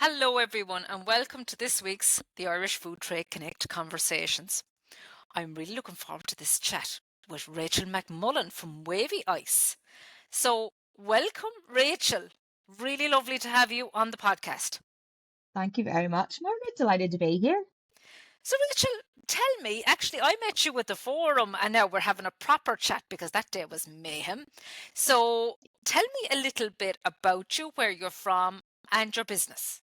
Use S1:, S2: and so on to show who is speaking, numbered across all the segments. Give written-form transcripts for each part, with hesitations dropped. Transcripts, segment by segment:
S1: Hello, everyone, and welcome to this week's The Irish Food Trade Connect Conversations. I'm really looking forward to this chat with Rachel McMullin from Wavey Ice. So, welcome, Rachel. Really lovely to have you on the podcast.
S2: Thank you very much, Margaret. Delighted to be here.
S1: So, Rachel, tell me, actually, I met you at the forum and now we're having a proper chat because that day was mayhem. So, tell me a little bit about you, where you're from, and your business.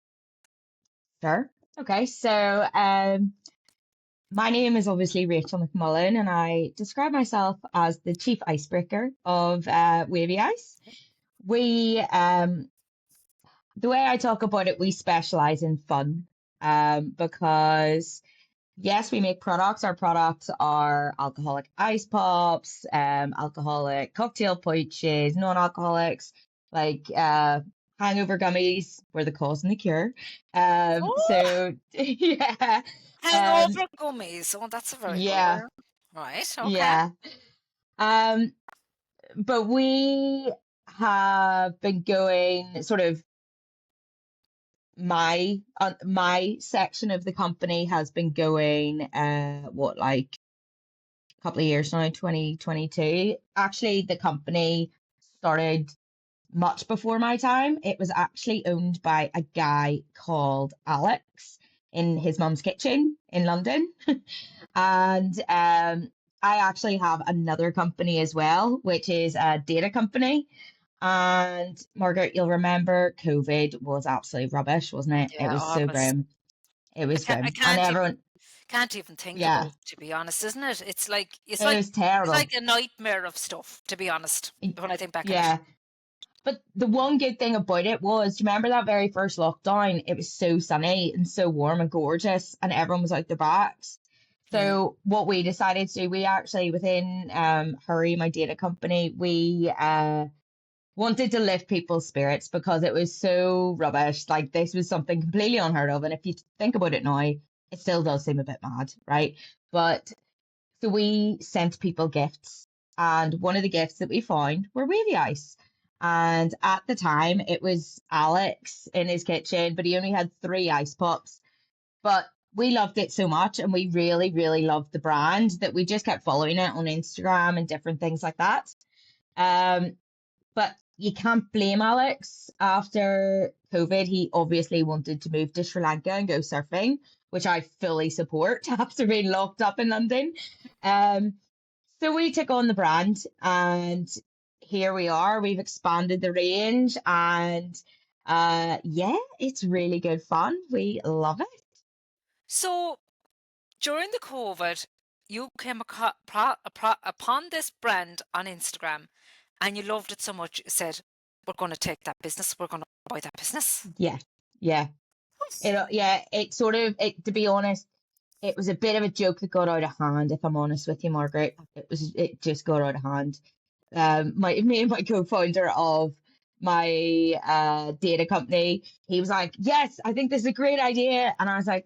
S2: Sure. Okay, so my name is obviously Rachel McMullin, and I describe myself as the Chief Icebreaker of Wavey Ice. We, the way I talk about it, we specialize in fun because yes, we make products. Our products are alcoholic ice pops, alcoholic cocktail pouches, non-alcoholics, like hangover gummies. We're the cause and the cure.
S1: Oh,
S2: So yeah, um,
S1: hangover gummies. Oh, that's a very good
S2: yeah,
S1: word. Right, okay.
S2: yeah. Um, but we have been going sort of my section of the company has been going like couple of years now, 2022. Actually, the company started much before my time. It was actually owned by a guy called Alex in his mum's kitchen in London. And I actually have another company as well, which is a data company. And Margaret, you'll remember COVID was absolutely rubbish, wasn't it? It
S1: Yeah,
S2: was
S1: oh, it
S2: so
S1: was.
S2: grim. It was
S1: I
S2: grim. And everyone,
S1: can't even think about
S2: yeah,
S1: it, to be honest, isn't it? It's
S2: it
S1: like
S2: was
S1: it's like
S2: terrible.
S1: a nightmare of stuff, to be honest, when I think back on it.
S2: Yeah. But the one good thing about it was, do you remember that very first lockdown? It was so sunny and so warm and gorgeous, and everyone was out their backs.
S1: Mm.
S2: So what we decided to do, we actually within Hurry, my data company, we wanted to lift people's spirits because it was so rubbish. Like this was something completely unheard of, and if you think about it now, it still does seem a bit mad, right? But so we sent people gifts, and one of the gifts that we found were wavy ice. And at the time, it was Alex in his kitchen, but he only had three ice pops. But we loved it so much, and we really, really loved the brand that we just kept following it on Instagram and different things like that. Um, but you can't blame Alex. After COVID, he obviously wanted to move to Sri Lanka and go surfing, which I fully support after being locked up in London. Um, so we took on the brand, and here we are. We've expanded the range, and yeah, it's really good fun. We love it.
S1: So during the COVID, you came upon this brand on Instagram, and you loved it so much. You said, "We're going to take that business. We're going to buy that business."
S2: Yeah, yeah. It sort of it to be honest, it was a bit of a joke that got out of hand, if I'm honest with you, Margaret. It just got out of hand. My me and my co-founder of my data company, he was like, "Yes, I think this is a great idea," and I was like,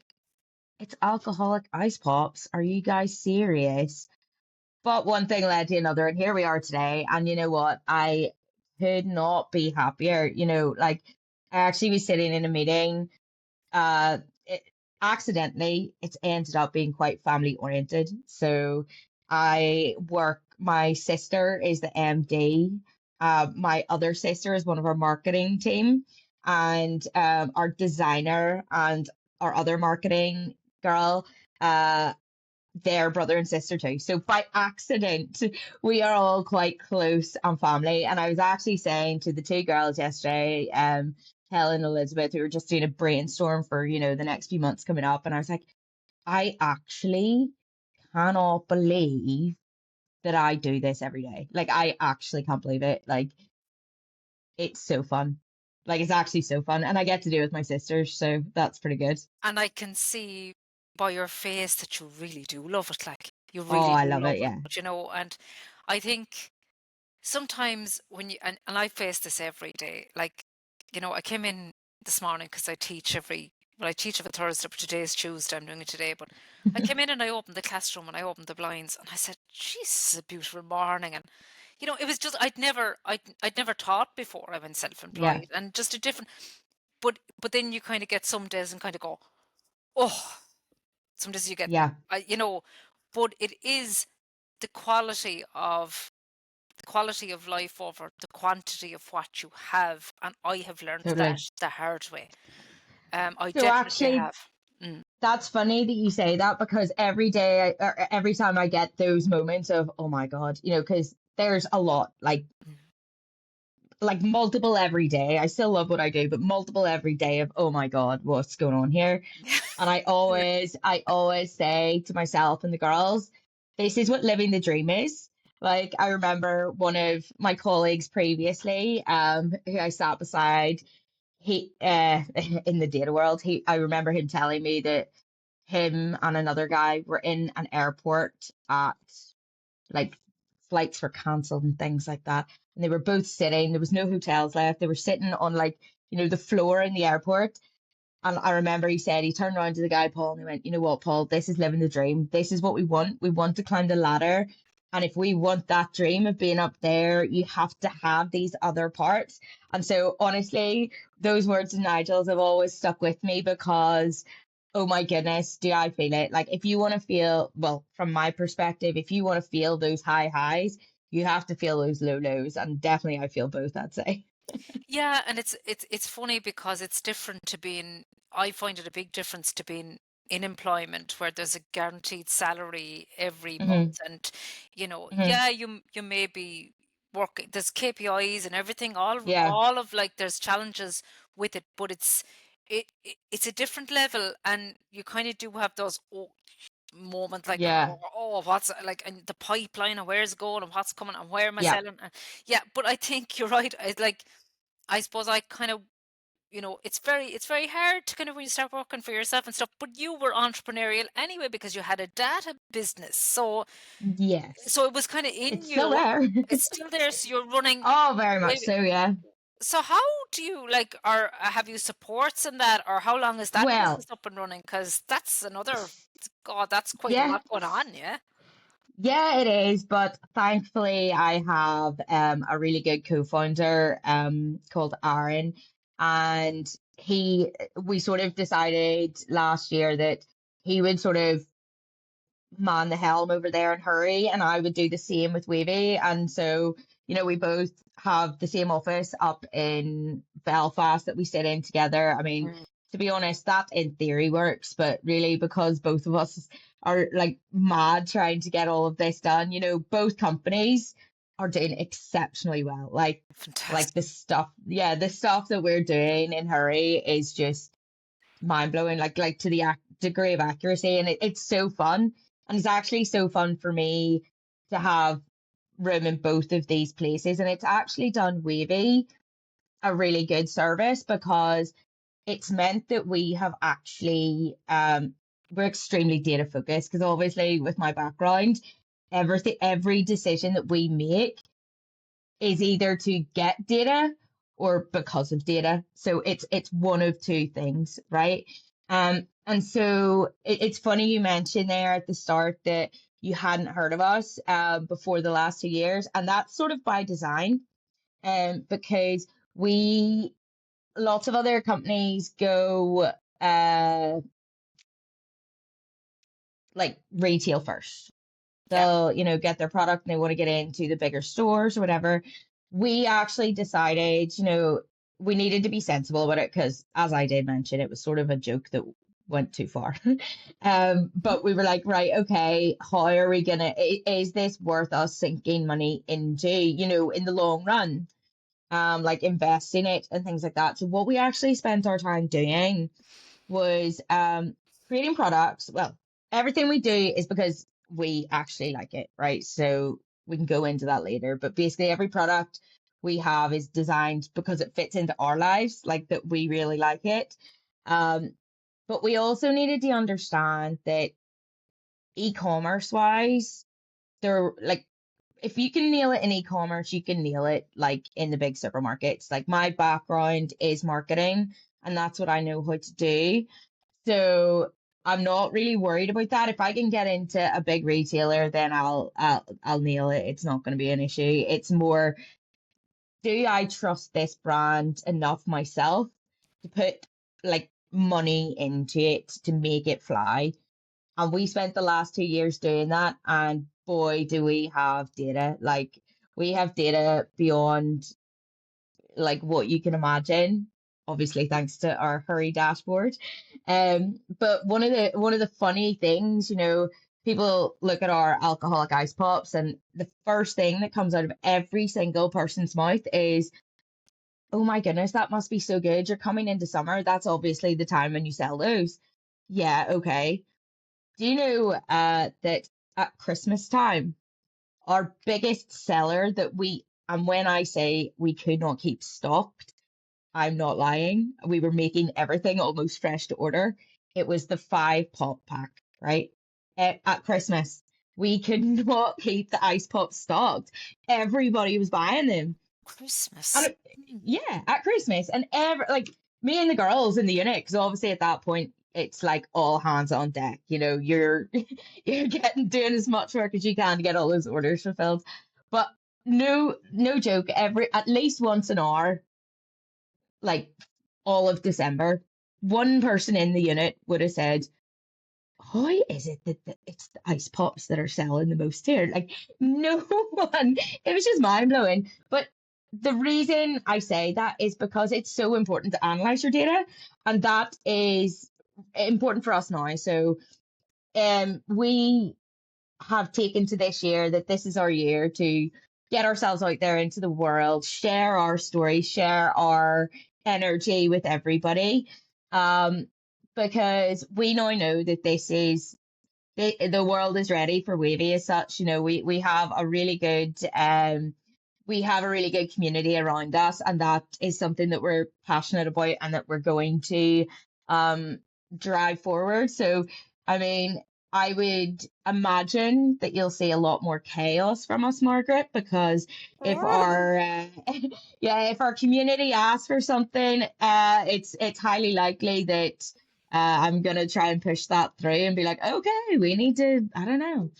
S2: "It's alcoholic ice pops. Are you guys serious?" But one thing led to another, and here we are today. And you know what? I could not be happier. Like I actually was sitting in a meeting it, accidentally, it's ended up being quite family oriented. So my sister is the MD. My other sister is one of our marketing team, and our designer and our other marketing girl, their brother and sister too. So by accident, we are all quite close and family. And I was actually saying to the two girls yesterday, Helen and Elizabeth, who were just doing a brainstorm for, the next few months coming up. And I was like, I actually cannot believe that I do this every day. Like, I actually can't believe it. Like, it's so fun. Like, it's actually so fun. And I get to do it with my sisters. So that's pretty good.
S1: And I can see by your face that you really do love it. Like you
S2: Oh,
S1: really
S2: I
S1: do
S2: love
S1: love
S2: it.
S1: it.
S2: Yeah.
S1: But and I think sometimes when and I face this every day, like, I came in this morning because I teach every Thursday, but today is Tuesday, I'm doing it today. But I came in and I opened the classroom and I opened the blinds and I said, "Jesus, it's a beautiful morning." And it was just I'd never taught before I went
S2: Yeah.
S1: self-employed and just a different. but then you kind of get some days and kind of go, oh, some days you get,
S2: Yeah,
S1: you know, but it is the quality of life over the quantity of what you have, and I have learned that
S2: totally.
S1: the hard way. I
S2: So
S1: definitely
S2: actually,
S1: have. Mm.
S2: that's funny that you say that because every day or every time I get those moments of, oh my God, because there's a lot,
S1: Mm.
S2: like multiple every day. I still love what I do, but multiple every day of, oh my God, what's going on here? And
S1: Yeah.
S2: I always say to myself and the girls, this is what living the dream is. Like I remember one of my colleagues previously, who I sat beside, he in the data world, I remember him telling me that him and another guy were in an airport at like flights were cancelled and things like that. And they were both sitting, there was no hotels left. They were sitting on the floor in the airport. And I remember he said, he turned around to the guy, Paul, and he went, you know what, Paul, this is living the dream. This is what we want. We want to climb the ladder. And if we want that dream of being up there, you have to have these other parts. And so, honestly, those words of Nigel's have always stuck with me because, oh my goodness, do I feel it? Like, if you want to feel, well, from my perspective, if you want to feel those high highs, you have to feel those low lows. And definitely, I feel both, I'd say.
S1: Yeah, and it's funny because it's different to being. I find it a big difference to being in employment where there's a guaranteed salary every
S2: Hmm.
S1: month, and
S2: Hmm.
S1: yeah, you may be working. There's KPIs and everything.
S2: Yeah.
S1: All of like there's challenges with it, but it's a different level, and you kind of do have those moment like,
S2: Yeah.
S1: oh, what's like, and the pipeline and where's it going and what's coming and where am I
S2: Yeah.
S1: selling. Yeah, but I think you're right. I suppose I kind of, it's very hard to kind of when you start working for yourself and stuff, but you were entrepreneurial anyway because you had a data business. So
S2: Yes.
S1: it was kind of in
S2: It's still
S1: you.
S2: there.
S1: It's still there. So you're running.
S2: Oh, very much
S1: Wait,
S2: so, yeah.
S1: so how do you like, or have you supports in that, or how long is that business
S2: Well,
S1: up and running? Because that's another, God, that's quite a
S2: yeah,
S1: lot going on, yeah.
S2: yeah, it is. But thankfully, I have a really good co-founder called Aaron, and we sort of decided last year that he would sort of man the helm over there and hurry, and I would do the same with Wavey. And so, we both have the same office up in Belfast that we sit in together. I mean,
S1: Mm.
S2: to be honest, that in theory works, but really because both of us are like mad trying to get all of this done, both companies are doing exceptionally well. Like the
S1: Fantastic.
S2: stuff, yeah, the stuff that we're doing in Hurry is just mind blowing, like to the degree of accuracy, and it's so fun, and it's actually so fun for me to have room in both of these places, and it's actually done Wavy a really good service because it's meant that we have actually we're extremely data focused because obviously with my background, every decision that we make is either to get data or because of data. So it's one of two things, right? And so it's funny you mentioned there at the start that you hadn't heard of us before the last 2 years, and that's sort of by design, because we lots of other companies go like retail first.
S1: Yeah.
S2: They'll, get their product and they want to get into the bigger stores or whatever. We actually decided, we needed to be sensible about it because, as I did mention, it was sort of a joke that went too far. But we were like, right, okay, how are we gonna? Is this worth us sinking money into, in the long run? Like investing it and things like that. So what we actually spent our time doing was creating products. Well, everything we do is because we actually like it, right? So we can go into that later. But basically, every product we have is designed because it fits into our lives, like that we really like it. Um, but we also needed to understand that e-commerce wise, they're like if you can nail it in e-commerce, you can nail it like in the big supermarkets. Like my background is marketing, and that's what I know how to do. So I'm not really worried about that. If I can get into a big retailer, then I'll nail it. It's not going to be an issue. It's more, do I trust this brand enough myself to put like money into it to make it fly. And we spent the last 2 years doing that. And boy, do we have data. Like we have data beyond like what you can imagine. Obviously, thanks to our Hurry dashboard. But one of the funny things, people look at our alcoholic ice pops, and the first thing that comes out of every single person's mouth is, "Oh my goodness, that must be so good. You're coming into summer. That's obviously the time when you sell those." Yeah, okay. Do you know that at Christmas time, our biggest seller and when I say we could not keep stocked, I'm not lying. We were making everything almost fresh to order. It was the 5 pop pack, right? At Christmas, we could not keep the ice pop stocked. Everybody was buying them. And
S1: Christmas. Hmm.
S2: yeah, at Christmas. And like me and the girls in the unit, because obviously at that point, it's like all hands on deck. You're you're getting doing as much work as you can to get all those orders fulfilled. But no joke, every at least once an hour, like all of December, one person in the unit would have said, "How is it that it's the ice pops that are selling the most here?" Like, no one, it was just mind blowing. But the reason I say that is because it's so important to analyze your data, and that is important for us now. So, we have taken to this year that this is our year to get ourselves out there into the world, share our story, share our energy with everybody. Um, because we now know that the world is ready for Wavey as such. We have a really good community around us, and that is something that we're passionate about and that we're going to um drive forward. So, I mean, I would imagine that you'll see a lot more chaos from us, Margaret, because if our if our community asks for something, it's highly likely that I'm gonna try and push that through and be like, okay, we need to, I don't know,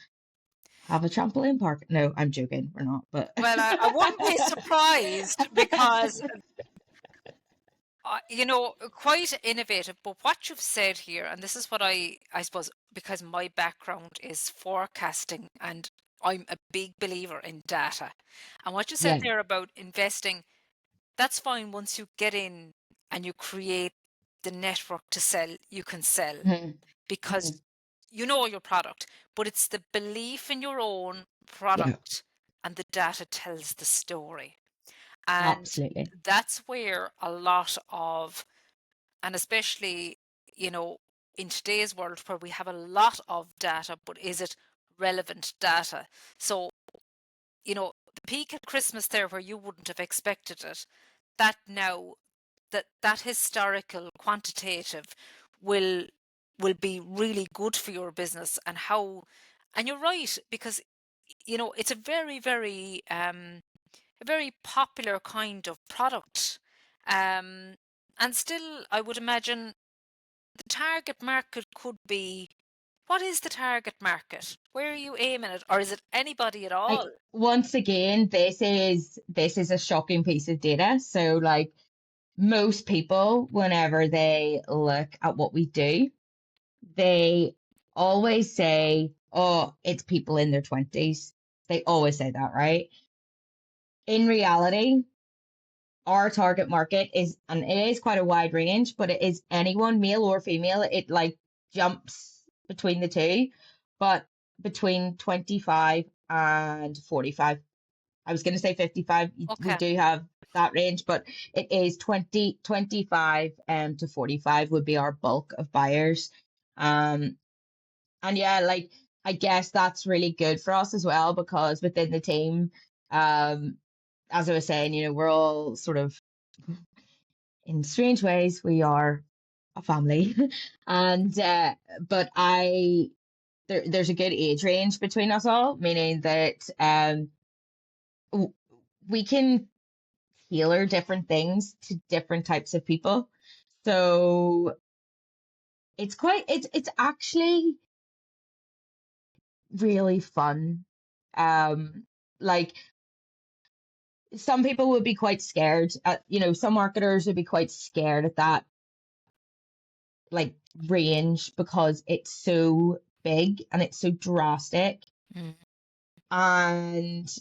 S2: have a trampoline park. No, I'm joking. We're not, but
S1: Well, I wouldn't be surprised because, quite innovative. But what you've said here, and this is what I suppose, because my background is forecasting and I'm a big believer in data. And what you said
S2: yeah.
S1: there about investing, that's fine once you get in and you create the network to sell, you can sell
S2: Mhm,
S1: because
S2: mhm.
S1: you know your product, but it's the belief in your own
S2: Yeah,
S1: product and the data tells the story. And
S2: absolutely.
S1: that's where a lot of, and especially, you know, in today's world where we have a lot of data, but is it relevant data? So, the peak at Christmas there where you wouldn't have expected it, that now, that historical quantitative will will be really good for your business. And you're right, because it's a very popular kind of product. Um, and still, I would imagine the target market could be, what is the target market? Where are you aiming at? Or is it anybody at
S2: Like,
S1: all?
S2: once again, this is a shocking piece of data. So, like, most people, whenever they look at what we do, they always say, "Oh, it's people in their 20s." They always say that, right? In reality, our target market is, and it is quite a wide range, but it is anyone, male or female. It like jumps between the two, but between 25 and 45. I was going to say 55. We
S1: Okay.
S2: do have that range, but it is 25 to 45 would be our bulk of buyers. Um, and yeah, like, I guess that's really good for us as well, because within the team, um, as I was saying, we're all sort of, in strange ways, we are a family. And but there's a good age range between us all, meaning that we can tailor different things to different types of people. So it's actually really fun. Like, some people would be quite scared at, some marketers would be quite scared at that like range because it's so big and it's so drastic.
S1: Mm.
S2: And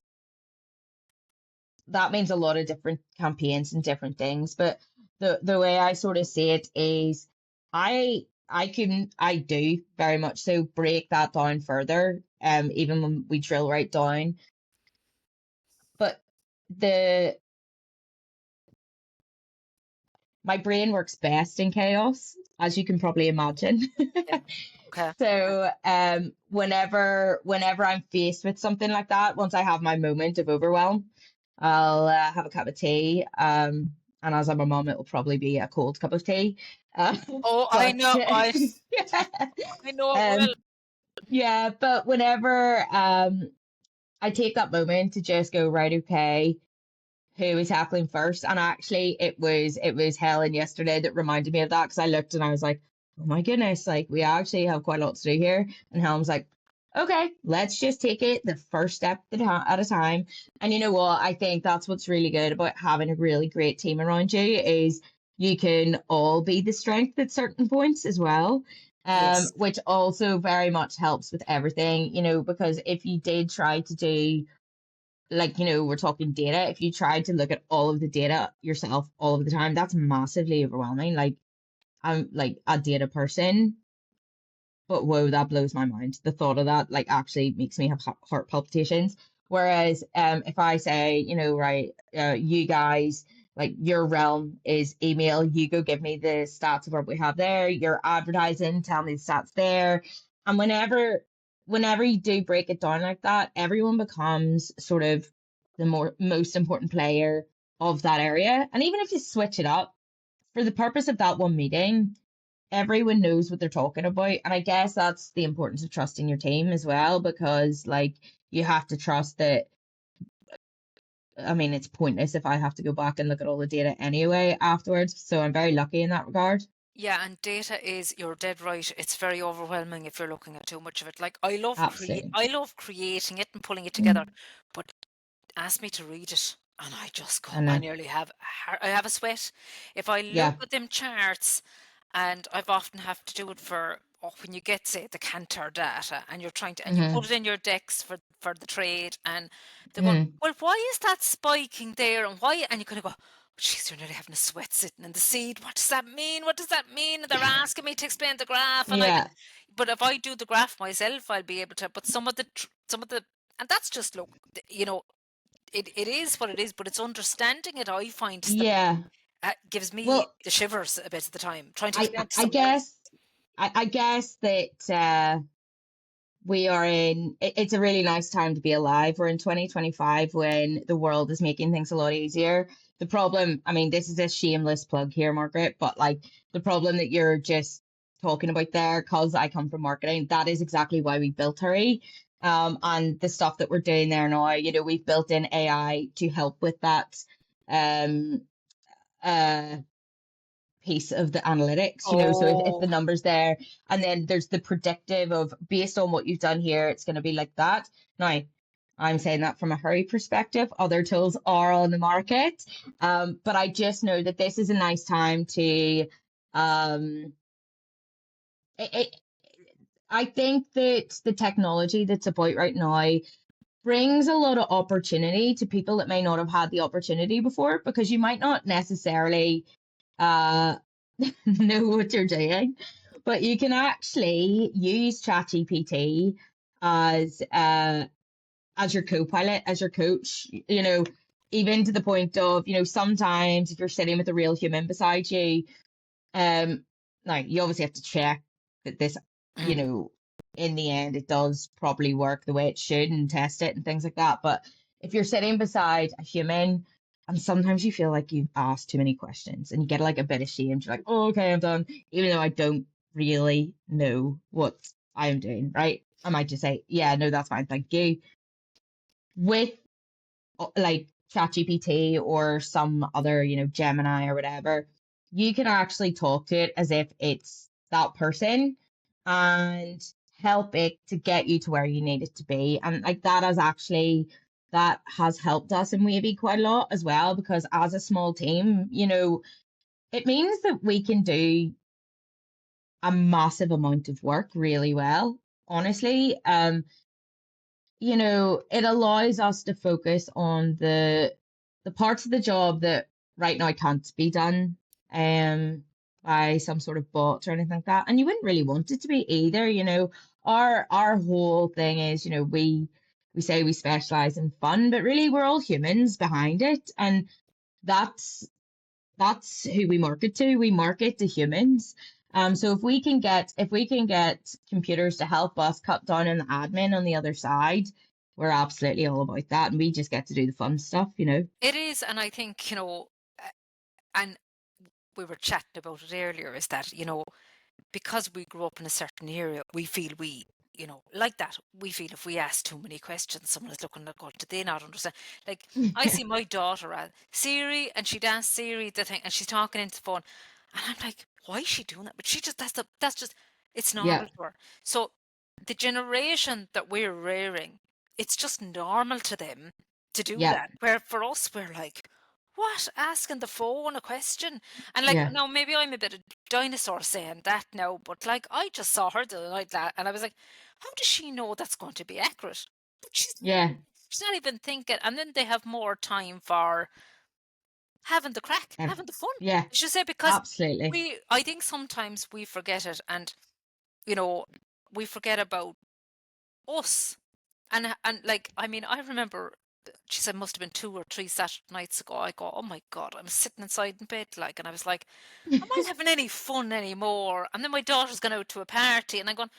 S2: that means a lot of different campaigns and different things. But the way I sort of see it is I do very much so break that down further, even when we drill right down. But the my brain works best in chaos, as you can probably imagine.
S1: Yeah. Okay.
S2: So whenever I'm faced with something like that, once I have my moment of overwhelm, I'll have a cup of tea. And as I'm a mum, it'll probably be a cold cup of tea. Uh,
S1: Oh, I
S2: but
S1: know. I know it
S2: um,
S1: well.
S2: yeah, but whenever I take that moment to just go, right, okay, who is tackling first? And actually, it was Helen yesterday that reminded me of that because I looked and I was like, oh my goodness, like we actually have quite a lot to do here. And Helen's like, okay, let's just take it the first step at a time. And you know what? I think that's what's really good about having a really great team around you is you can all be the strength at certain points as well.
S1: Yes.
S2: Which also very much helps with everything, because if you did try to do like, we're talking data. If you tried to look at all of the data yourself all of the time, that's massively overwhelming. Like, I'm like a data person, but whoa, that blows my mind. The thought of that, like, actually makes me have heart palpitations. Whereas, if I say, right, you guys, like, your realm is email, you go give me the stats of what we have there. You're advertising, tell me the stats there. And whenever you do break it down like that, everyone becomes sort of the most important player of that area. And even if you switch it up for the purpose of that one meeting, everyone knows what they're talking about. And I guess that's the importance of trusting your team as well, because like you have to trust that. I mean, it's pointless if I have to go back and look at all the data anyway afterwards. So I'm very lucky in that regard.
S1: Yeah, and data is, you're dead right. It's very overwhelming if you're looking at too much of it. Like
S2: Absolutely.
S1: I love creating it and pulling it together,
S2: Mm.
S1: but ask me to read it and I just go,
S2: I
S1: I
S2: know.
S1: nearly have I have a sweat. If I look
S2: Yeah.
S1: at them charts, and I've often have to do it for, when you get, say, the Cantor data and you're trying to, and you put
S2: Mm-hmm.
S1: it in your decks for the trade, and they're going,
S2: Mm.
S1: well, why is that spiking there, and why? And you kind of go, jeez, you're nearly having a sweat sitting in the seat. What does that mean? What does that mean? And they're asking me to explain the graph, and
S2: Yeah.
S1: but if I do the graph myself, I'll be able to. But some of the, and that's just, look, it is what it is. But it's understanding it. I find is the,
S2: Yeah.
S1: gives me
S2: Well,
S1: the shivers a bit of the time trying to
S2: I
S1: explain it to
S2: I
S1: somebody else.
S2: guess I guess that we are it's a really nice time to be alive. We're in 2025 when the world is making things a lot easier. The problem, I mean, this is a shameless plug here, Margaret, but like the problem that you're just talking about there, because I come from marketing, that is exactly why we built Hurry. And the stuff that we're doing there now, we've built in AI to help with that um uh piece of the analytics, so if
S1: Oh,
S2: the numbers there, and then there's the predictive of based on what you've done here, it's going to be like that. Now, I'm saying that from a Hurry perspective. Other tools are on the market, but I just know that this is a nice time to um it, I think that the technology that's about right now brings a lot of opportunity to people that may not have had the opportunity before, because you might not necessarily uh, know what you're doing, but you can actually use ChatGPT as your co-pilot, as your coach. Even to the point of, sometimes if you're sitting with a real human beside you, um, now you obviously have to check that this, you
S1: mm.
S2: know, in the end it does probably work the way it should and test it and things like that. But if you're sitting beside a human and sometimes you feel like you've asked too many questions and you get like a bit ashamed, you're like, oh, okay, I'm done, even though I don't really know what I am doing, right? I might just say, yeah, no, that's fine, thank you. With like ChatGPT or some other, Gemini or whatever, you can actually talk to it as if it's that person and help it to get you to where you need it to be. And like that is actually that has helped us in Wavy quite a lot as well, because as a small team, it means that we can do a massive amount of work really well, honestly. It allows us to focus on the parts of the job that right now can't be done by some sort of bot or anything like that. And you wouldn't really want it to be either. Our whole thing is, we say we specialize in fun, but really we're all humans behind it. And that's who we market to. We market to humans. So if we can get computers to help us cut down on the admin on the other side, we're absolutely all about that, and we just get to do the fun stuff.
S1: It is, and I think, and we were chatting about it earlier, is that, because we grew up in a certain area, we feel like that. We feel if we ask too many questions, someone is looking at, God, did they not understand? Like, I see my daughter at Siri, and she'd ask Siri the thing, and she's talking into the phone, and I'm like, why is she doing that? But she just, that's just, it's
S2: Yeah,
S1: normal to her. So the generation that we're rearing, it's just normal to them to do
S2: yeah,
S1: that. Where for us, we're like, what? Asking the phone a question? And like,
S2: yeah,
S1: now maybe I'm a bit of dinosaur saying that now, but like, I just saw her the other night and I was like, how does she know that's going to be accurate? But
S2: yeah,
S1: she's not even thinking. And then they have more time for having the crack,
S2: yeah,
S1: having the fun.
S2: yeah,
S1: I should say, because
S2: absolutely.
S1: I think sometimes we forget it, and you know, we forget about us. And like, I mean, I remember she said must have been 2 or 3 Saturday nights ago. I go, oh my God, I'm sitting inside in bed, like, and I was like, am I having any fun anymore? And then my daughter's gone out to a party, and I'm going,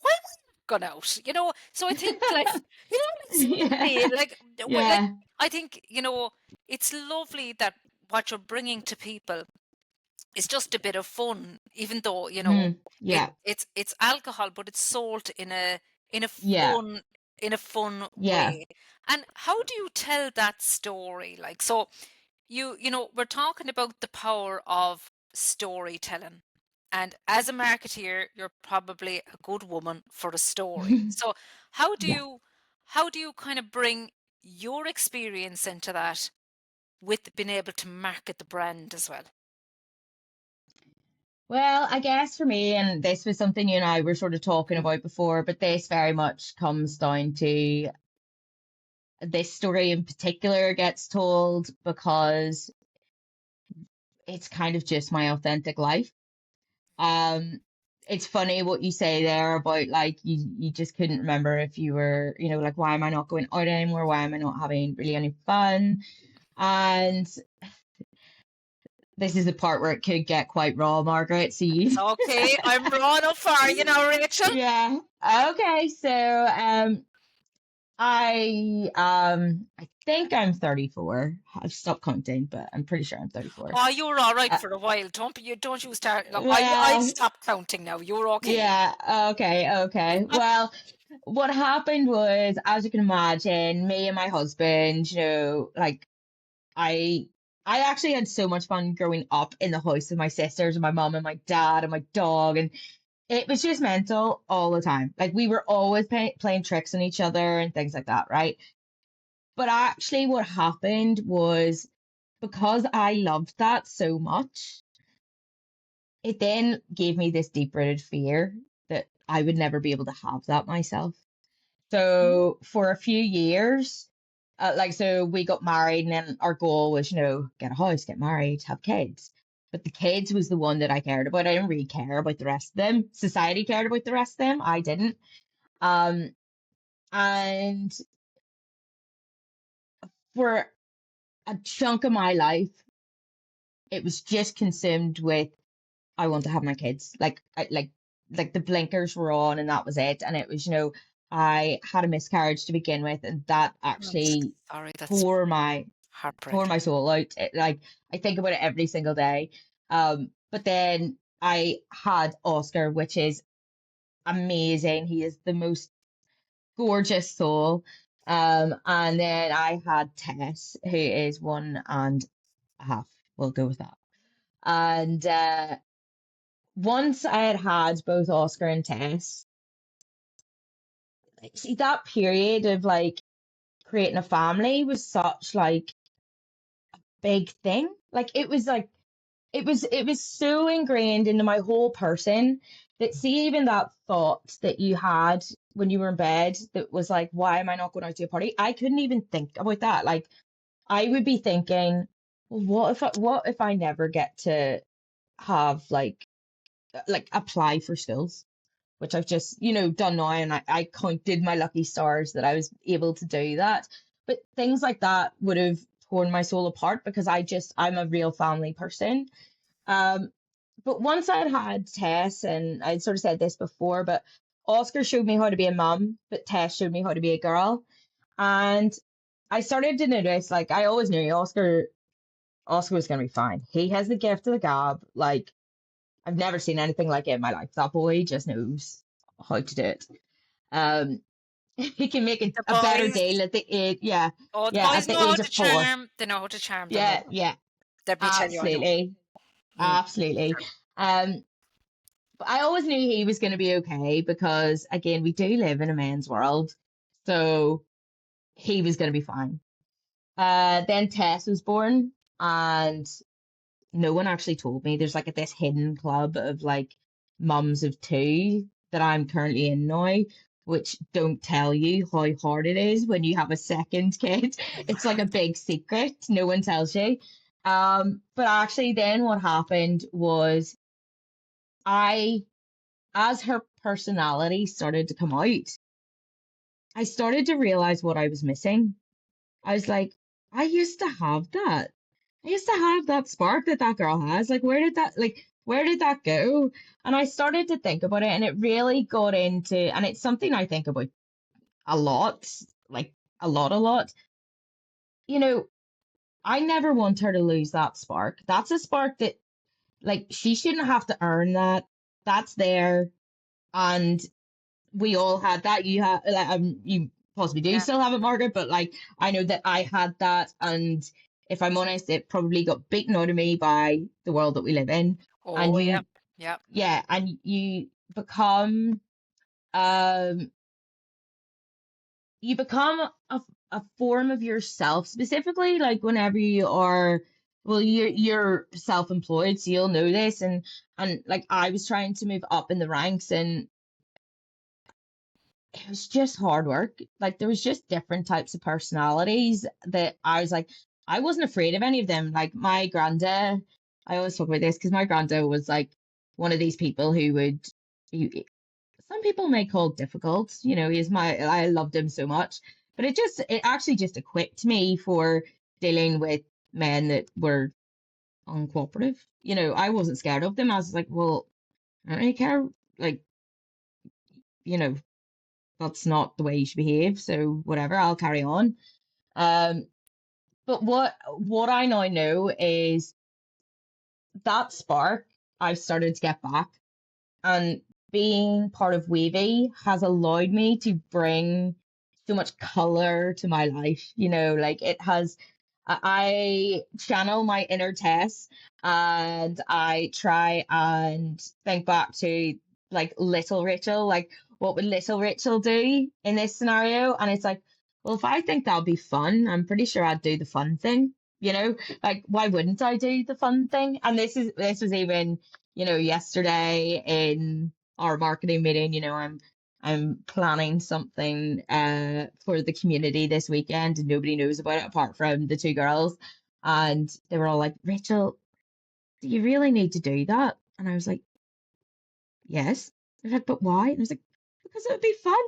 S1: why am I not gone out? So I think, like, like,
S2: Yeah,
S1: seriously, like,
S2: yeah,
S1: I think, it's lovely that what you're bringing to people is just a bit of fun, even though,
S2: yeah,
S1: it's alcohol, but it's sold in a
S2: yeah,
S1: fun
S2: yeah.
S1: way. And how do you tell that story? Like, so we're talking about the power of storytelling. And as a marketeer, you're probably a good woman for a story. So how do
S2: Yeah.
S1: you how do you kind of bring your experience into that with being able to market the brand as well?
S2: Well, I guess for me, and this was something you and I were sort of talking
S1: Mm.
S2: about before, but this very much comes down to this story in particular gets told because it's kind of just my authentic life. Um, it's funny what you say there about like you just couldn't remember if you were, like why am I not going out anymore? Why am I not having really any fun? And this is the part where it could get quite raw, Margaret. So
S1: It's
S2: you
S1: okay. I'm raw enough for Rachel.
S2: yeah. Okay, so I think I'm 34. I've stopped counting, but I'm pretty sure I'm 34.
S1: Oh, you were all right
S2: Uh,
S1: for a while. Don't you start. No, I've
S2: well,
S1: stopped counting now. You're okay.
S2: yeah, okay. Well, what happened was, as you can imagine, me and my husband, like I I actually had so much fun growing up in the house with my sisters and my mom and my dad and my dog, and it was just mental all the time. Like we were always playing tricks on each other and things like that, right? But actually, what happened was because I loved that so much, it then gave me this deep rooted fear that I would never be able to have that myself.
S1: Mm.
S2: So for a few years, so we got married, and then our goal was, get a house, get married, have kids. But the kids was the one that I cared about. I didn't really care about the rest of them. Society cared about the rest of them. I didn't. Um, and for a chunk of my life, it was just consumed with I want to have my kids. Like the blinkers were on, and that was it. And it was, I had a miscarriage to begin with, and that
S1: I'm
S2: actually
S1: sorry. That's
S2: tore my tore
S1: heartbreaking.
S2: my soul out. Like I think about it every single day. But then I had Oscar, which is amazing. He is the most gorgeous soul. And then I had Tess, who is 1.5. We'll go with that. And once I had both Oscar and Tess, see that period of like creating a family was such like big thing. Like it was so ingrained into my whole person that see even that thought that you had when you were in bed that was like, why am I not going out to a party? I couldn't even think about that. Like I would be thinking, well, what if I never get to have like apply for skills, which I've just, done now, and I counted my lucky stars that I was able to do that. But things like that would have torn my soul apart because I'm a real family person. Um, but once I'd had Tess, and I'd sort of said this before, but Oscar showed me how to be a mum, but Tess showed me how to be a girl. And I started to notice, like I always knew Oscar was gonna be fine. He has the gift of the gab. Like I've never seen anything like it in my life. That boy just knows how to do it. Um, he can make
S1: The
S2: a better
S1: boys,
S2: deal at the age, yeah,
S1: oh, the
S2: yeah,
S1: boys
S2: at the
S1: know how
S2: age
S1: to
S2: of 4.
S1: charm. They know how to charm their
S2: Yeah,
S1: mother.
S2: yeah,
S1: Let me tell you, I know.
S2: absolutely,
S1: Mm.
S2: absolutely. Um, but I always knew he was going to be okay because, again, we do live in a man's world, so he was going to be fine. Then Tess was born, and no one actually told me. There's like this hidden club of like mums of two that I'm currently in now, which don't tell you how hard it is when you have a second kid. It's like a big secret. No one tells you. But actually, then what happened was I, as her personality started to come out, I started to realize what I was missing. I was like, I used to have that. I used to have that spark that that girl has. Like, where did that go? And I started to think about it, and it really got into, and it's something I think about a lot, like a lot. You know, I never want her to lose that spark. That's a spark that, like, she shouldn't have to earn that. That's there. And we all had that. You possibly do
S1: Yeah.
S2: still have it, Margaret, but like I know that I had that, and if I'm honest, it probably got beaten out of me by the world that we live in. And
S1: Oh, yeah.
S2: you,
S1: Yeah.
S2: yeah, and you become, um, a form of yourself, specifically like whenever you are. Well, you're self-employed, so you'll know this, and like I was trying to move up in the ranks, and it was just hard work. Like there was just different types of personalities that I was like, I wasn't afraid of any of them. Like my granda, I always talk about this because my granda was like one of these people who would, who, some people may call difficult. I loved him so much, but it actually just equipped me for dealing with men that were uncooperative. I wasn't scared of them. I was like, well, I don't really care. Like, you know, that's not the way you should behave. So whatever, I'll carry on. Um, but what I now know is that spark I've started to get back, and being part of Wavey has allowed me to bring so much color to my life. Like it has. I channel my inner Tess, and I try and think back to like little Rachel, like what would little Rachel do in this scenario? And it's like, well, if I think that'll be fun, I'm pretty sure I'd do the fun thing. Like why wouldn't I do the fun thing? And this was even, yesterday in our marketing meeting. I'm planning something for the community this weekend, and nobody knows about it apart from the two girls. And they were all like, Rachel, do you really need to do that? And I was like, yes. They're like, but why? And I was like, because it would be fun.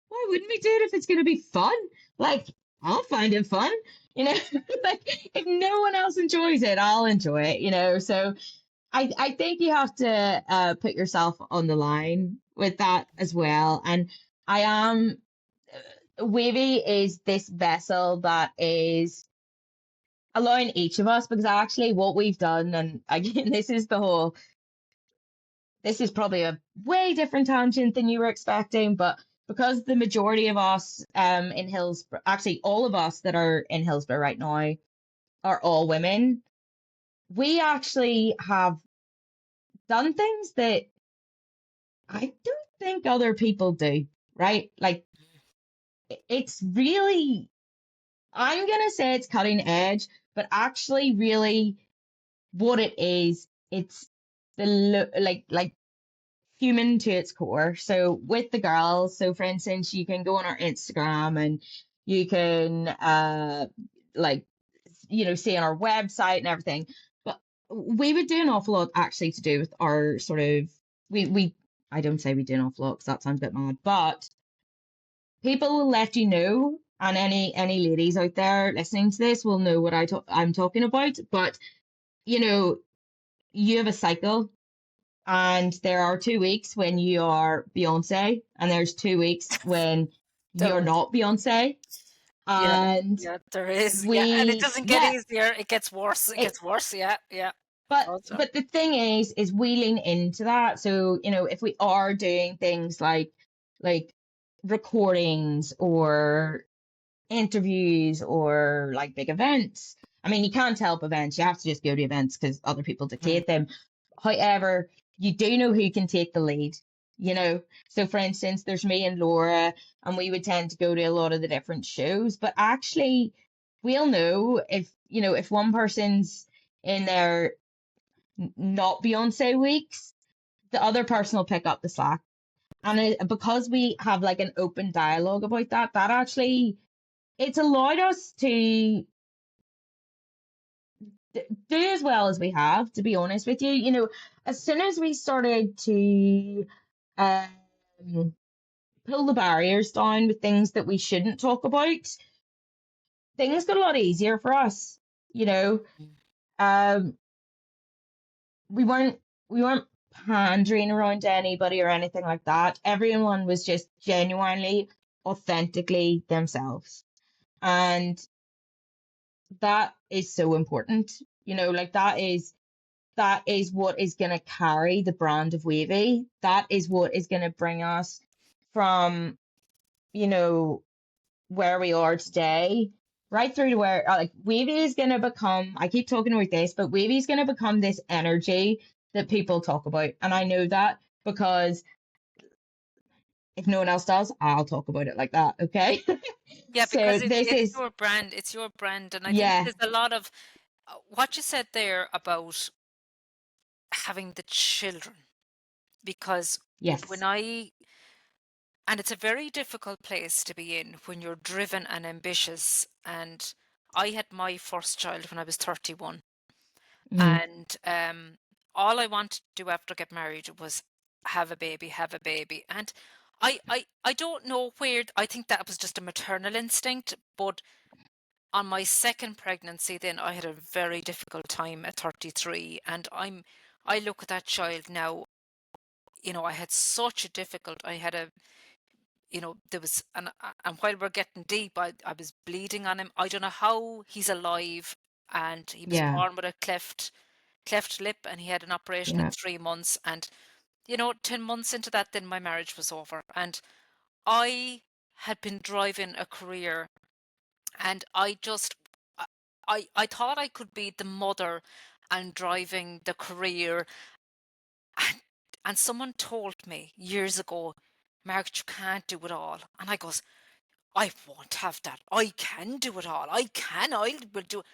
S2: Why wouldn't we do it if it's going to be fun? Like, I'll find it fun. You know, like if no one else enjoys it, I'll enjoy it. So I think you have to put yourself on the line with that as well. And I am, Wavy is this vessel that is allowing each of us, because actually what we've done, and again, this is probably a way different tangent than you were expecting, but because the majority of us in Hillsborough, actually all of us that are in Hillsborough right now are all women, we actually have done things that I don't think other people do, right? Like it's really I'm gonna say it's cutting edge, but actually, really, what it is, it's like human to its core. So with the girls, so for instance, you can go on our Instagram and you can like see on our website and everything. But we would do an awful lot actually to do with our sort of we I don't say we do an awful lot because that sounds a bit mad, but people will let you know, and any ladies out there listening to this will know what I'm talking about. But you know, you have a cycle, and there are 2 weeks when you are Beyonce, and there's 2 weeks when
S1: There
S2: you're
S1: is.
S2: not Beyonce.
S1: Yeah,
S2: And
S1: yeah, there is. Yeah, and it
S2: we,
S1: doesn't get
S2: yeah,
S1: easier. It gets worse. It
S2: it,
S1: gets worse. Yeah, yeah.
S2: but
S1: Also.
S2: but the thing is we lean into that. So, if we are doing things like recordings or interviews or like big events. I mean, you can't help events. You have to just go to events because other people
S1: Mm,
S2: dictate them. However, you do know who can take the lead, you know? So, for instance, there's me and Laura, and we would tend to go to a lot of the different shows, but actually, we'll know if one person's in their not Beyonce weeks, the other person will pick up the slack. And because we have like an open dialogue about that, that actually it's allowed us to do as well as we have, to be honest with you. As soon as we started to um, pull the barriers down with things that we shouldn't talk about, things got a lot easier for us. You know,
S1: mm.
S2: um, we weren't we weren't pandering around to anybody or anything like that. Everyone was just genuinely, authentically themselves, and that is so important. Like that is what is going to carry the brand of Wavy. That is what is going to bring us from, you know, where we are today, right through to where, like, Wavy is going to become, I keep talking about this, but Wavy is going to become this energy that people talk about. And I know that because if no one else does, I'll talk about it like that. Okay.
S1: Yeah,
S2: So
S1: because
S2: this
S1: it's
S2: is,
S1: your brand. It's your brand, and I think
S2: yeah,
S1: there's a lot of what you said there about having the children. Because when
S2: yes,
S1: I and it's a very difficult place to be in when you're driven and ambitious. And I had my first child when I was 31,
S2: mm,
S1: and all I wanted to do after get married was have a baby. And I don't know where. I think that was just a maternal instinct, but on my second pregnancy, then I had a very difficult time at 33, and I look at that child now. I had such a difficult. I had a there was, and while we're getting deep, I was bleeding on him. I don't know how he's alive, and he was
S2: yeah,
S1: born with a cleft lip, and he had an operation at
S2: yeah.
S1: 3 months. And 10 months into that, then my marriage was over, and I had been driving a career, and I I thought I could be the mother and driving the career, and someone told me years ago, Margaret, you can't do it all. And I goes, I won't have that. I can do it all. I will do it.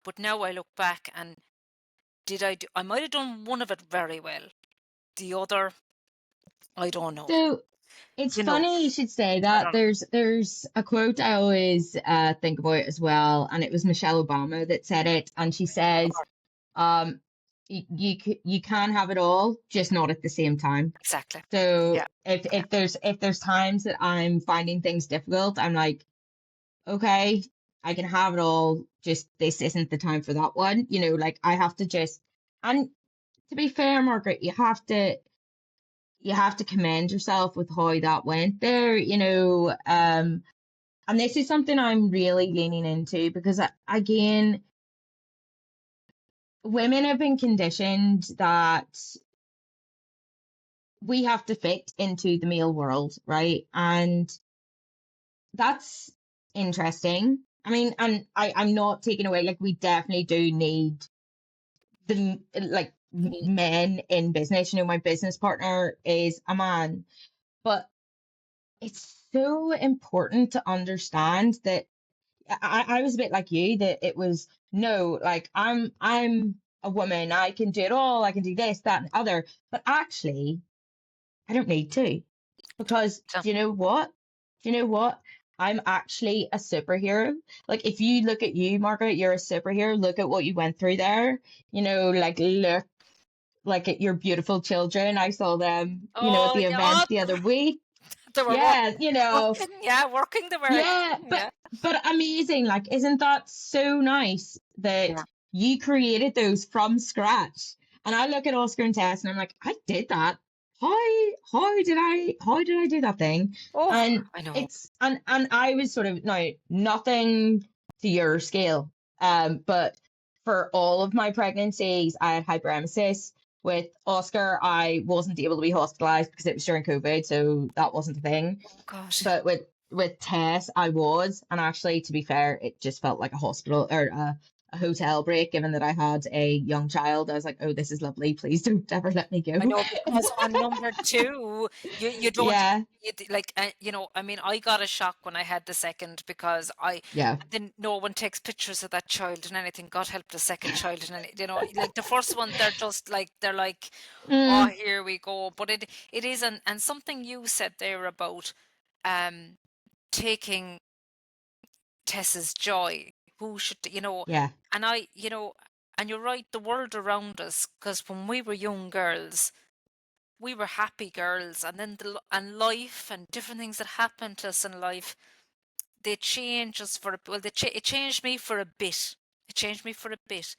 S1: But now I look back, and I might have done one of it very well. The other, I don't know.
S2: So it's
S1: You know,
S2: funny you should say
S1: I
S2: that.
S1: don't know.
S2: There's a quote I always think about as well, and it was Michelle Obama that said it, and she says, um, you can have it all, just not at the same time.
S1: Exactly. Yeah.
S2: So if
S1: Yeah.
S2: if there's if there's times that I'm finding things difficult, I'm like, okay, I can have it all, just this isn't the time for that one. Like I have to just, and to be fair, Margaret, you have to commend yourself with how that went there, and this is something I'm really leaning into because, again, women have been conditioned that we have to fit into the male world, right? And that's interesting. I mean, and I'm not taking away, like, we definitely do need the, like,
S1: Mm.
S2: men in business. My business partner is a man, but it's so important to understand that, I was a bit like you, that it was no, like I'm a woman, I can do it all, I can do this, that, and other. But actually, I don't need to, because
S1: So,
S2: do you know what? Do you know what? I'm actually a superhero. Like if you look at you, Margaret, you're a superhero. Look at what you went through there. Like look like at your beautiful children. I saw them, at
S1: oh,
S2: the
S1: yeah,
S2: event the other week.
S1: they were
S2: Yeah,
S1: working, yeah, working the word.
S2: yeah,
S1: Yeah.
S2: but amazing. Like, isn't that so nice that
S1: Yeah.
S2: you created those from scratch? And I look at Oscar and Tess, and I'm like, I did that. How did I do that thing?
S1: Oh,
S2: And
S1: I know.
S2: and I was sort of, no, nothing to your scale. But for all of my pregnancies, I had hyperemesis. With Oscar, I wasn't able to be hospitalized because it was during COVID, so that wasn't a thing.
S1: Oh, God.
S2: But with Tess, I was, and actually, to be fair, it just felt like a hospital or a hotel break. Given that I had a young child, I was like, "Oh, this is lovely. Please don't ever let me
S1: I
S2: go."
S1: know, because on number two, you don't
S2: Yeah,
S1: like, I mean, I got a shock when I had the second, because I
S2: yeah,
S1: then no one takes pictures of that child and anything. God help the second child, and like the first one, they're like, oh,
S2: mm,
S1: here we go. But it is, and something you said there about um taking Tessa's joy. Who should,
S2: yeah,
S1: and and you're right, the world around us, because when we were young girls, we were happy girls, and then and life and different things that happened to us in life, they change us for well, it changed me for a bit. It changed me for a bit.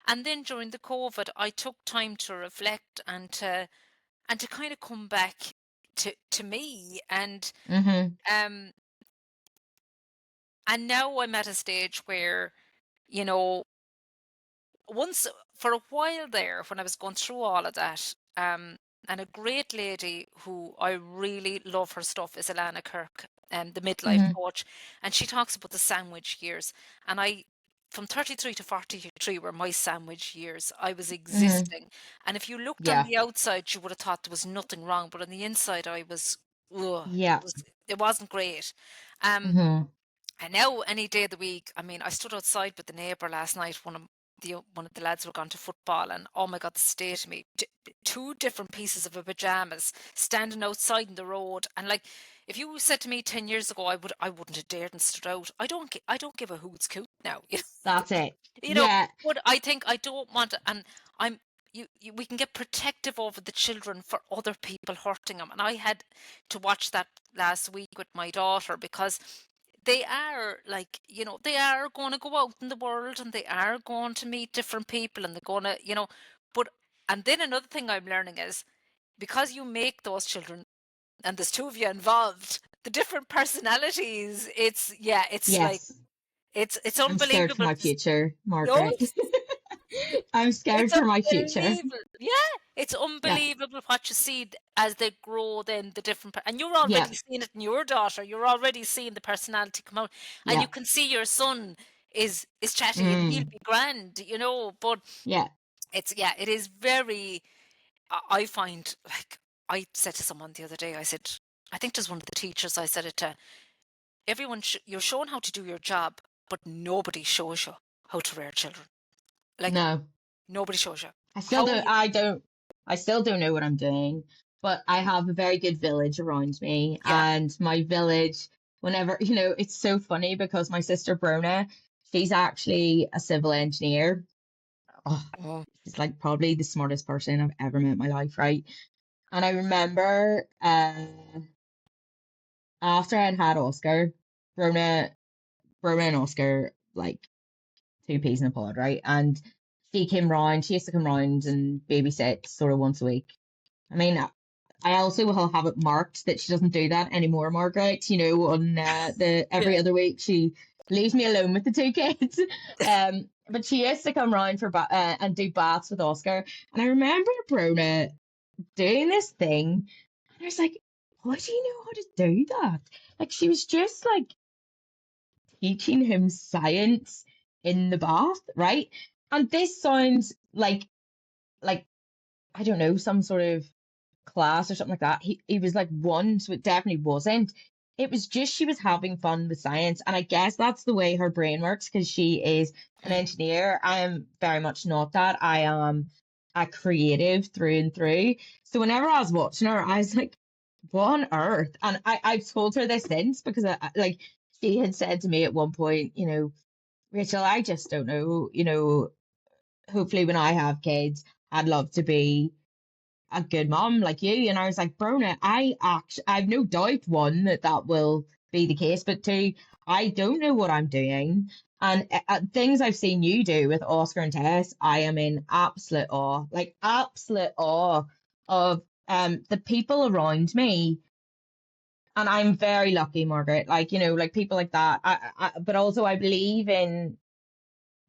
S1: And then during the COVID, I took time to reflect, and to kind of come back to me,
S2: mm-hmm,
S1: um and now I'm at a stage where, you know once for a while there, when I was going through all of that, and a great lady who I really love her stuff is Alana Kirk, the midlife
S2: mm-hmm,
S1: coach, and she talks about the sandwich years. And from 33 to 43 were my sandwich years. I was
S2: mm-hmm,
S1: existing, and if you looked on
S2: yeah,
S1: the outside, you would have thought there was nothing wrong, but on the inside, I was, ugh,
S2: yeah,
S1: it wasn't great. Um,
S2: mm-hmm,
S1: and now, any day of the week, I mean, I stood outside with the neighbour last night. One of the lads were gone to football, and oh my God, the state of me! Two different pieces of pajamas standing outside in the road, and like, if you said to me 10 years ago, I wouldn't have dared and stood out. I don't give a hoot's coot now.
S2: that's it.
S1: you know.
S2: Yeah,
S1: But I think I don't want to, and I'm. We can get protective over the children for other people hurting them, and I had to watch that last week with my daughter, because they are, like, they are going to go out in the world, and they are going to meet different people, and they're going to, but and then another thing I'm learning is, because you make those children, and there's two of you involved, the different personalities, it's like,
S2: yes.
S1: it's
S2: I'm scared for
S1: unbelievable
S2: my
S1: to
S2: future,
S1: know.
S2: Margaret. I'm scared
S1: It's
S2: for my future.
S1: unbelievable. Yeah, it's
S2: Yeah,
S1: unbelievable what you see as they grow. Then the different, and you're
S2: yeah,
S1: already seeing it in your daughter. You're already seeing the personality come out, and you
S2: yeah,
S1: can see your son is chatty, and he'll
S2: mm,
S1: be grand, But
S2: yeah,
S1: it is very. I find, like, I said to someone the other day, I said, I think just one of the teachers, I said it to everyone. You're shown how to do your job, but nobody shows you how to rear children. Like,
S2: no.
S1: nobody shows you
S2: I still
S1: how
S2: don't,
S1: you.
S2: I don't, I still don't know what I'm doing, but I have a very good village around me.
S1: Yeah.
S2: And my village, whenever, it's so funny because my sister Brona, she's actually a civil engineer. Oh,
S1: Oh,
S2: she's like probably the smartest person I've ever met in my life, right? And I remember after I'd had Oscar, Brona, Brona and Oscar, like two peas in a pod, right? And she used to come round and babysit sort of once a week. I mean, I also will have it marked that she doesn't do that anymore, Margaret. On the
S1: yeah.
S2: every other week she leaves me alone with the two kids. But she used to come round for and do baths with Oscar. And I remember Brona doing this thing, and I was like, "How do you know how to do that?" Like she was just like teaching him science in the bath, right? And this sounds like I don't know, some sort of class or something like that. He was like one, so it definitely wasn't. it was just she was having fun with science. And I guess that's the way her brain works because she is an
S1: Mm.
S2: engineer. I am very much not that. I am a creative through and through. So whenever I was watching her, I was like, what on earth? And I've told her this since because like she had said to me at one point, Rachel, I just don't know, hopefully when I have kids, I'd love to be a good mom like you. And I was like, Brona, I've no doubt, one, that will be the case, but two, I don't know what I'm doing. And things I've seen you do with Oscar and Tess, I am in absolute awe, like absolute awe of the people around me. And I'm very lucky, Margaret, like, like people like that. But also I believe in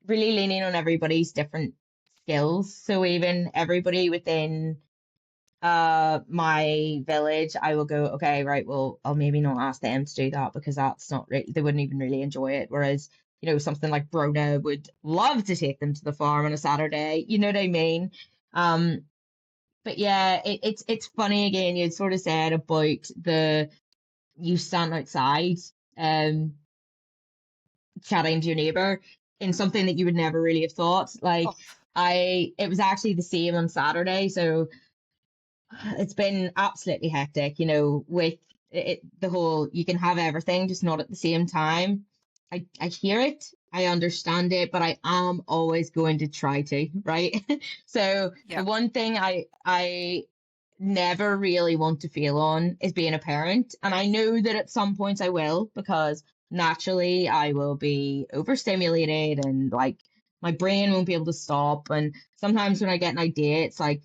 S2: really leaning on everybody's different skills. So even everybody within my village, I will go, okay, right, well, I'll maybe not ask them to do that because that's not they wouldn't even really enjoy it. Whereas, something like Brona would love to take them to the farm on a Saturday. You know what I mean? Um, but yeah, it's funny again, you sort of said about you stand outside um chatting to your neighbor in something that you would never really have thought. Like
S1: Oh,
S2: it was actually the same on Saturday. So it's been absolutely hectic, with the whole you can have everything, just not at the same time. I hear it, I understand it, but I am always going to try to, right? So the
S1: yeah,
S2: one thing I never really want to feel on is being a parent. And I know that at some points I will, because naturally I will be overstimulated and like my brain won't be able to stop. And sometimes when I get an idea, it's like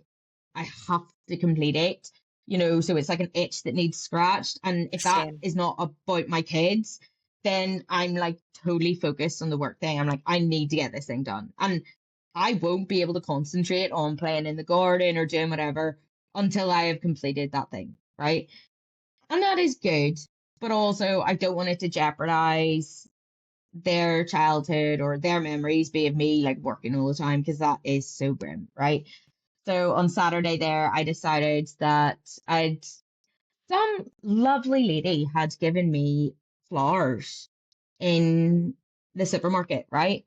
S2: I have to complete it, so it's like an itch that needs scratched. And if that
S1: same.
S2: is not about my kids, then I'm like totally focused on the work thing. I'm like, I need to get this thing done. And I won't be able to concentrate on playing in the garden or doing whatever until I have completed that thing, right? And that is good. But also, I don't want it to jeopardize their childhood or their memories, be of me like working all the time, because that is so grim, right? So on Saturday there, I decided that some lovely lady had given me flowers in the supermarket, right?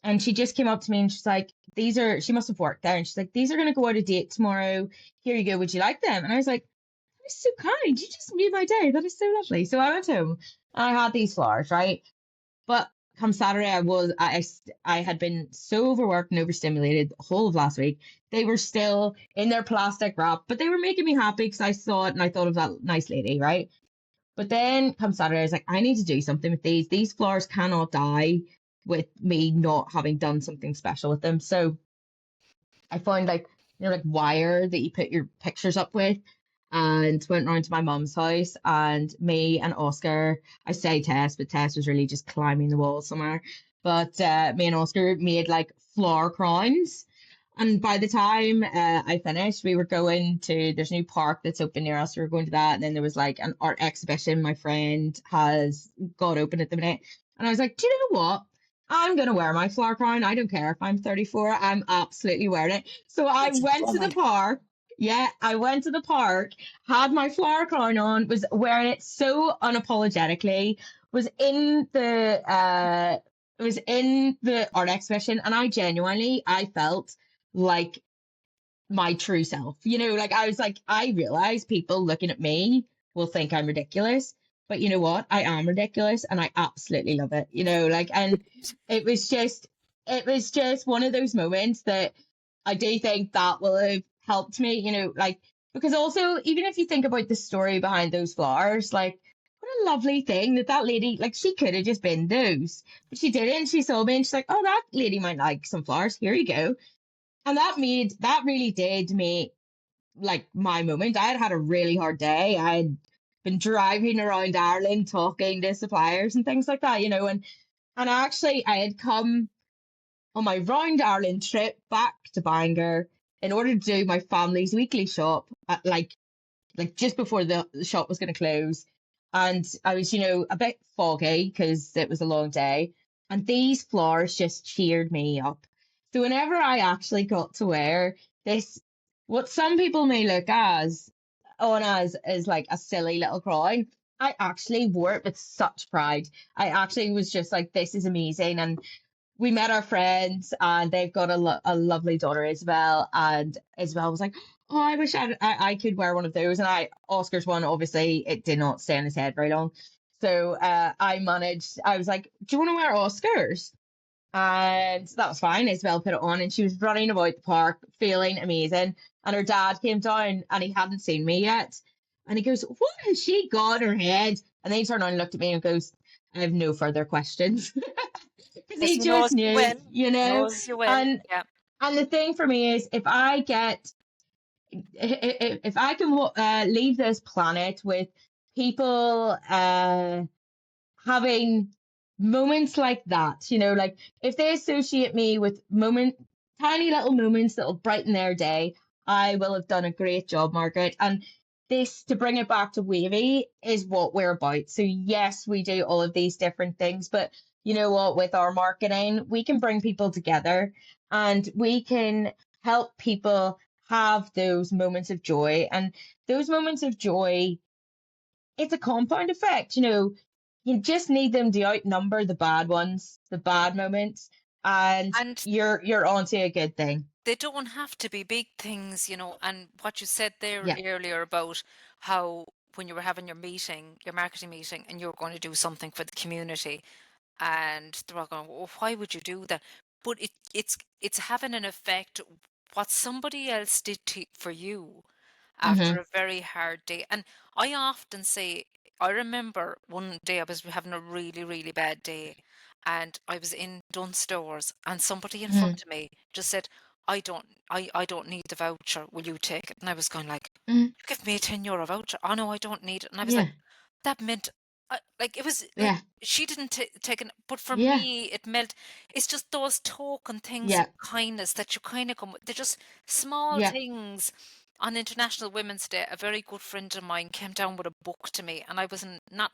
S2: And she just came up to me and she's like, she must have worked there. And she's like, these are going to go out of date tomorrow. Here you go. Would you like them? And I was like, that is so kind. You just made my day. That is so lovely. So I went home and I had these flowers, right? But come Saturday, I had been so overworked and overstimulated the whole of last week. They were still in their plastic wrap, but they were making me happy because I saw it and I thought of that nice lady, right? But then come Saturday, I was like, I need to do something with these. These flowers cannot die with me not having done something special with them. So I found like like wire that you put your pictures up with, and went round to my mum's house, and me and Oscar, I say Tess, but Tess was really just climbing the wall somewhere. But me and Oscar made like flower crowns. And by the time I finished, we were going to there's a new park that's open near us. We were going to that, and then there was like an art exhibition my friend has got open at the minute. And I was like, do you know what? I'm gonna wear my flower crown. I don't care if I'm 34. I'm absolutely wearing it. So I
S1: That's
S2: went to the
S1: grand.
S2: park. Yeah, I went to the park, had my flower crown on, was wearing it so unapologetically, was in the art exhibition, and I felt like my true self. Like I was like, I realize people looking at me will think I'm ridiculous, but you know what? I am ridiculous and I absolutely love it. Like, and it was just, it was just one of those moments that I do think that will have helped me, like, because also, even if you think about the story behind those flowers, like, what a lovely thing that lady, like, she could have just been those, but she didn't. She saw me and she's like, oh, that lady might like some flowers. Here you go. And that really did make like my moment. I had a really hard day. I'd been driving around Ireland talking to suppliers and things like that, and actually I had come on my round Ireland trip back to Bangor in order to do my family's weekly shop at like just before the shop was going to close. And I was, a bit foggy because it was a long day. And these flowers just cheered me up. So whenever I actually got to wear this, what some people may look as on as like a silly little crown, I actually wore it with such pride. I actually was just like, this is amazing. And we met our friends, and they've got a lovely daughter, Isabel. And Isabel was like, oh, I wish I could wear one of those. And Oscar's one, obviously, it did not stay on his head very long. So I was like, do you want to wear Oscars? And that was fine. Isabel put it on, and she was running about the park, feeling amazing. And her dad came down, and he hadn't seen me yet. And he goes, what has she got in her head? And then he turned around and looked at me and goes, I have no further questions. Because
S1: Because
S2: he
S1: he
S2: just
S1: knows you
S2: knew,
S1: will.
S2: you know.
S1: Knows you will.
S2: And
S1: Yeah.
S2: the thing for me is, if I can leave this planet with people having moments like that, like if they associate me with tiny little moments that'll brighten their day, I will have done a great job, Margaret. And this, to bring it back to Wavy, is what we're about. So yes, we do all of these different things, but you know what? With our marketing, we can bring people together, and we can help people have those moments of joy. And those moments of joy, it's a compound effect. You just need them to outnumber the bad ones, the bad moments, and
S1: And
S2: you're onto a good thing.
S1: they don't have to be big things, and what you said there
S2: Yeah.
S1: earlier about how when you were having your meeting, your marketing meeting, and you were going to do something for the community, and they're all going, well, why would you do that? But it's having an effect what somebody else did for you after
S2: Mm-hmm.
S1: a very hard day. And I often say, I remember one day I was having a really, really bad day, and I was in Dunstores, and somebody in
S2: Mm-hmm.
S1: front of me just said, I don't need the voucher. Will you take it? And I was going like,
S2: Mm-hmm.
S1: you give me a €10 voucher. Oh no, I don't need it. And I was like,
S2: Yeah.
S1: that meant like it was like
S2: Yeah.
S1: she didn't take it, but for
S2: Yeah.
S1: me it meant it's just those token things of
S2: Yeah.
S1: kindness that you kind of come with. They're just small
S2: Yeah.
S1: things. On International Women's Day, a very good friend of mine came down with a book to me, and I was not,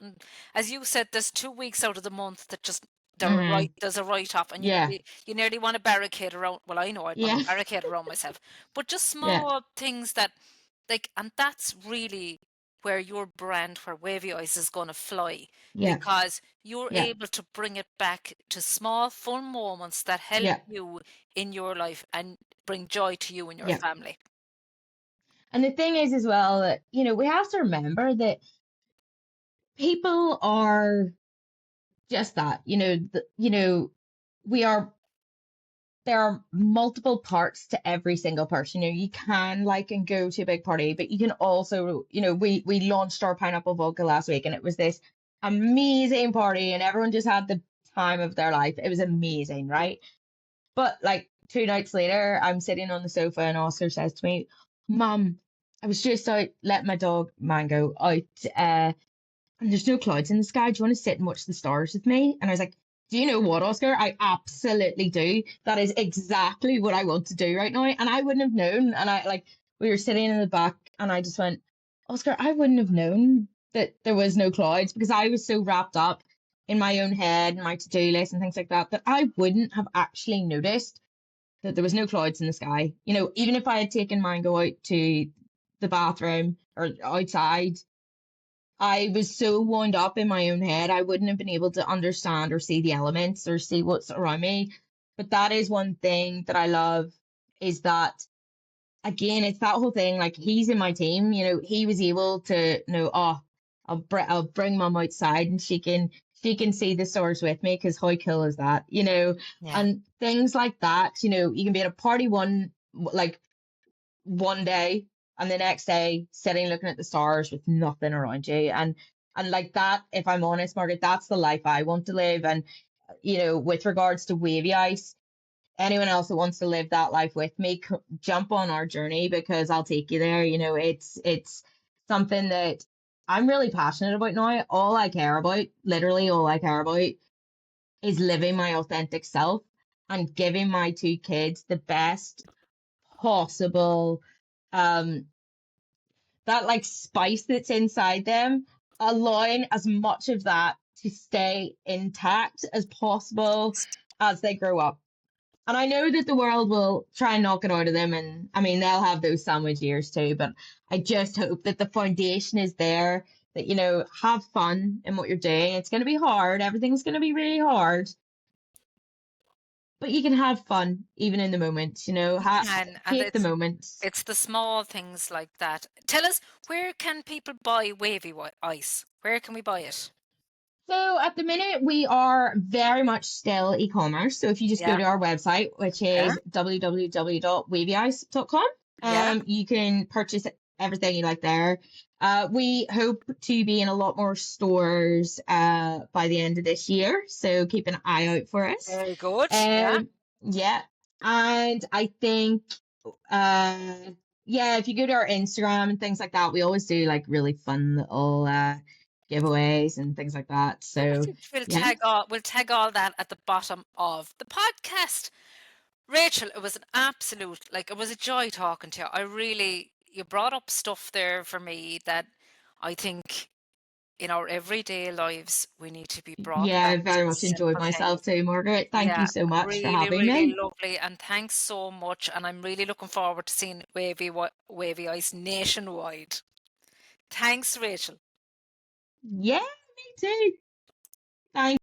S1: as you said, there's 2 weeks out of the month that just
S2: Mm-hmm.
S1: there's a write off, and
S2: Yeah.
S1: you nearly want to barricade around. Well, I know I'd want to
S2: Yeah.
S1: barricade around myself, but just
S2: Yeah.
S1: small things that like, and that's really where your brand, where Wavy Ice is going to fly,
S2: Yeah.
S1: because you're
S2: Yeah.
S1: able to bring it back to small, fun moments that help
S2: Yeah.
S1: you in your life and bring joy to you and your
S2: Yeah.
S1: family.
S2: And the thing is as well that, we have to remember that people are just that, we are there are multiple parts to every single person. You can like and go to a big party, but you can also, we launched our pineapple vodka last week, and it was this amazing party, and everyone just had the time of their life. It was amazing, right? But like 2 nights later, I'm sitting on the sofa, and Oscar says to me, Mum, I was just out let my dog Mango out, and there's no clouds in the sky. Do you want to sit and watch the stars with me? And I was like, do you know what, Oscar? I absolutely do. That is exactly what I want to do right now. And I wouldn't have known. And we were sitting in the back, and I just went, Oscar, I wouldn't have known that there was no clouds, because I was so wrapped up in my own head and my to-do list and things like that, that I wouldn't have actually noticed that there was no clouds in the sky. Even if I had taken Mango out to the bathroom or outside, I was so wound up in my own head, I wouldn't have been able to understand or see the elements or see what's around me. But that is one thing that I love, is that, again, it's that whole thing. Like, he's in my team, he was able to know, oh, I'll bring mum outside, and she can see the stars with me, because how cool is that,
S1: Yeah.
S2: and things like that. You can be at a party one day, and the next day sitting looking at the stars with nothing around you, and like that, if I'm honest, Margaret, that's the life I want to live. And with regards to Wavy Ice, anyone else that wants to live that life with me, jump on our journey, because I'll take you there. It's something that I'm really passionate about now. All I care about, literally all I care about, is living my authentic self and giving my 2 kids the best possible, um that like spice that's inside them, allowing as much of that to stay intact as possible as they grow up. And I know that the world will try and knock it out of them, and I mean, they'll have those sandwich years too, but I just hope that the foundation is there, that, have fun in what you're doing. It's going to be hard. Everything's going to be really hard, but you can have fun even in the moment,
S1: You can, and
S2: take the moments.
S1: it's the small things like that. Tell us, where can people buy Ice? Where can we buy it?
S2: So at the minute, we are very much still e-commerce. So if you just go
S1: Yeah,
S2: to our website, which
S1: yeah,
S2: is www.wavyice.com,
S1: yeah.
S2: you can purchase everything you like there. We hope to be in a lot more stores by the end of this year. So keep an eye out for us.
S1: Very good. Yeah.
S2: Yeah. And I think, uh, yeah, if you go to our Instagram and things like that, we always do like really fun little giveaways and things like that. So
S1: Perfect. We'll
S2: yeah,
S1: tag all that at the bottom of the podcast. Rachel, it was an absolute, like, it was a joy talking to you. You brought up stuff there for me that I think in our everyday lives we need to be brought
S2: yeah,
S1: back
S2: I
S1: to
S2: very much enjoyed
S1: simple
S2: myself
S1: things.
S2: too, Margaret. Thank you
S1: Yeah,
S2: so much for
S1: really,
S2: having
S1: really
S2: me.
S1: lovely, and thanks so much. And I'm really looking forward to seeing Wavy Ice nationwide. Thanks, Rachel.
S2: Yeah, me too. Thank